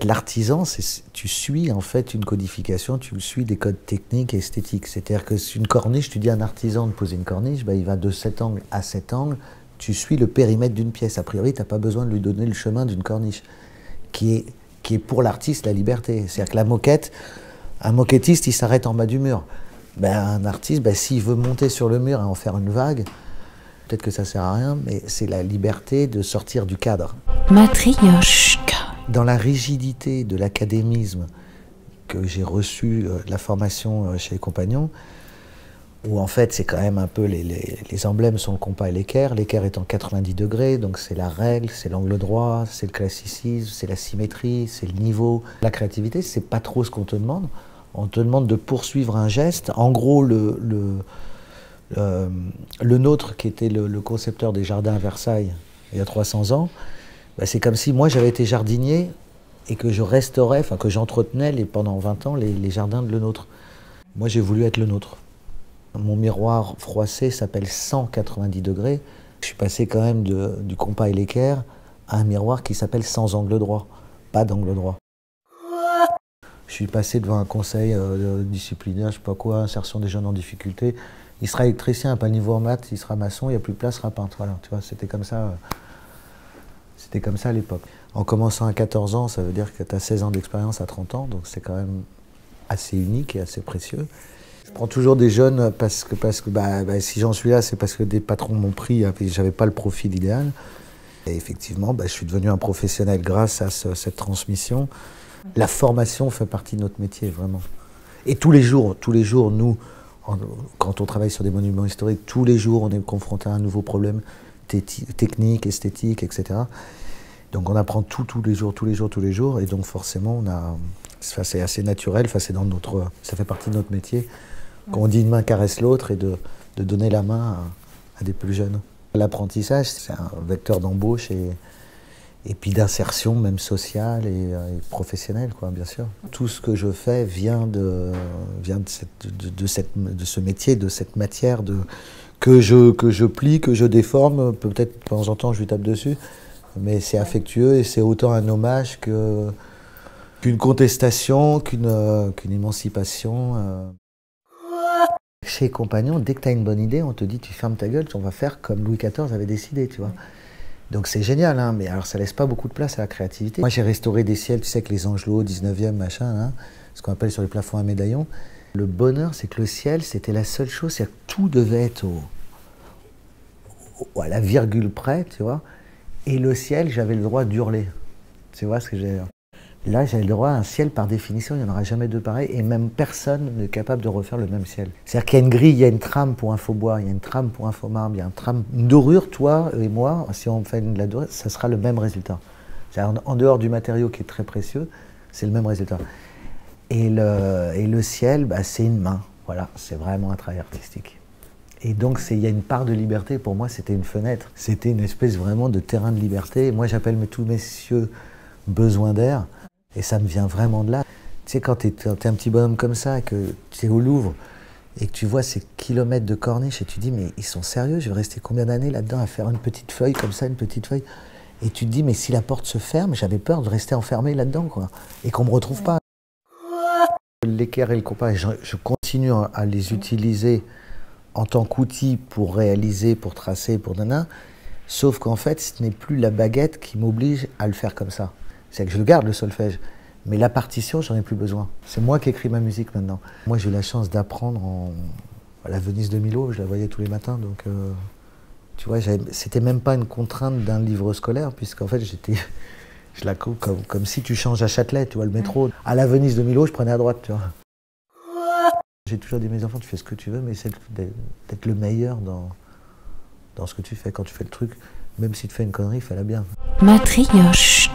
L'artisan, tu suis en fait une codification, tu suis des codes techniques et esthétiques. C'est-à-dire que c'est une corniche, tu dis à un artisan de poser une corniche, ben, il va de cet angle à cet angle, tu suis le périmètre d'une pièce. A priori, tu n'as pas besoin de lui donner le chemin d'une corniche, qui est pour l'artiste la liberté. C'est-à-dire que la moquette, un moquettiste, il s'arrête en bas du mur. Ben, un artiste, ben, s'il veut monter sur le mur et en faire une vague, peut-être que ça ne sert à rien, mais c'est la liberté de sortir du cadre. Matrioshka. Dans la rigidité de l'académisme que j'ai reçu, la formation chez les Compagnons, où en fait c'est quand même un peu les emblèmes sont le compas et l'équerre étant 90 degrés, donc c'est la règle, c'est l'angle droit, c'est le classicisme, c'est la symétrie, c'est le niveau. La créativité, c'est pas trop ce qu'on te demande. On te demande de poursuivre un geste. En gros, le nôtre, qui était le concepteur des jardins à Versailles il y a 300 ans, bah, c'est comme si moi j'avais été jardinier et que je restaurais, enfin que j'entretenais pendant 20 ans les jardins de Le Nôtre. Moi j'ai voulu être Le Nôtre. Mon miroir froissé s'appelle 190 degrés. Je suis passé quand même du compas et l'équerre à un miroir qui s'appelle sans angle droit, pas d'angle droit. Je suis passé devant un conseil disciplinaire, je sais pas quoi, insertion des jeunes en difficulté. Il sera électricien, n'a pas le niveau en maths, il sera maçon, il n'y a plus de place, sera peintre. Voilà, tu vois, c'était comme ça. C'était comme ça à l'époque. En commençant à 14 ans, ça veut dire que tu as 16 ans d'expérience à 30 ans, donc c'est quand même assez unique et assez précieux. Je prends toujours des jeunes parce que si j'en suis là, c'est parce que des patrons m'ont pris, j'avais pas le profil idéal. Et effectivement, je suis devenu un professionnel grâce à cette transmission. La formation fait partie de notre métier, vraiment. Et tous les jours, nous, quand on travaille sur des monuments historiques, tous les jours, on est confronté à un nouveau problème technique, esthétique, etc. Donc on apprend tous les jours, et donc forcément c'est assez naturel, ça fait partie de notre métier. Quand on dit une main caresse l'autre et de donner la main à des plus jeunes. L'apprentissage, c'est un vecteur d'embauche et puis d'insertion même sociale et professionnelle, quoi, bien sûr. Tout ce que je fais vient de ce métier, de cette matière que je plie, que je déforme. Peut-être de temps en temps je lui tape dessus, mais c'est affectueux et c'est autant un hommage qu'une contestation, qu'une émancipation. Chez les Compagnons, dès que tu as une bonne idée, on te dit tu fermes ta gueule, on va faire comme Louis XIV avait décidé, tu vois. Donc c'est génial, hein, mais alors ça laisse pas beaucoup de place à la créativité. Moi j'ai restauré des ciels, tu sais, avec les angelots, 19e, machin, hein, ce qu'on appelle sur les plafonds à médaillons. Le bonheur, c'est que le ciel, c'était la seule chose, c'est que tout devait être à la virgule près, tu vois. Et le ciel, j'avais le droit d'hurler. Tu vois ce que j'ai. Là, j'avais le droit à un ciel par définition, il n'y en aura jamais deux pareils, et même personne n'est capable de refaire le même ciel. C'est-à-dire qu'il y a une grille, il y a une trame pour un faux bois, il y a une trame pour un faux marbre, il y a une dorure, toi et moi, si on fait de la dorure, ça sera le même résultat. C'est-à-dire en dehors du matériau qui est très précieux, c'est le même résultat. Et le ciel, c'est une main, voilà, c'est vraiment un travail artistique. Et donc il y a une part de liberté, pour moi c'était une fenêtre, c'était une espèce vraiment de terrain de liberté. Moi j'appelle tous messieurs besoin d'air. Et ça me vient vraiment de là. Tu sais, quand tu es un petit bonhomme comme ça, que tu es au Louvre, et que tu vois ces kilomètres de corniches, et tu dis, mais ils sont sérieux, je vais rester combien d'années là-dedans à faire une petite feuille comme ça, une petite feuille. Et tu te dis, mais si la porte se ferme, j'avais peur de rester enfermé là-dedans, quoi. Et qu'on ne me retrouve pas. L'équerre et le compas, je continue à les utiliser en tant qu'outil pour réaliser, pour tracer, pour nana. Sauf qu'en fait, ce n'est plus la baguette qui m'oblige à le faire comme ça. C'est que je le garde, le solfège, mais la partition, j'en ai plus besoin. C'est moi qui écris ma musique maintenant. Moi, j'ai eu la chance d'apprendre à la Venise de Milo, je la voyais tous les matins, donc tu vois, c'était même pas une contrainte d'un livre scolaire, puisqu'en fait, je la coupe comme si tu changes à Châtelet, tu vois, le métro. À la Venise de Milo, je prenais à droite, tu vois. J'ai toujours dit à mes enfants, tu fais ce que tu veux, mais essaie d'être le meilleur dans ce que tu fais. Quand tu fais le truc, même si tu fais une connerie, fais-la bien. Matrioshka.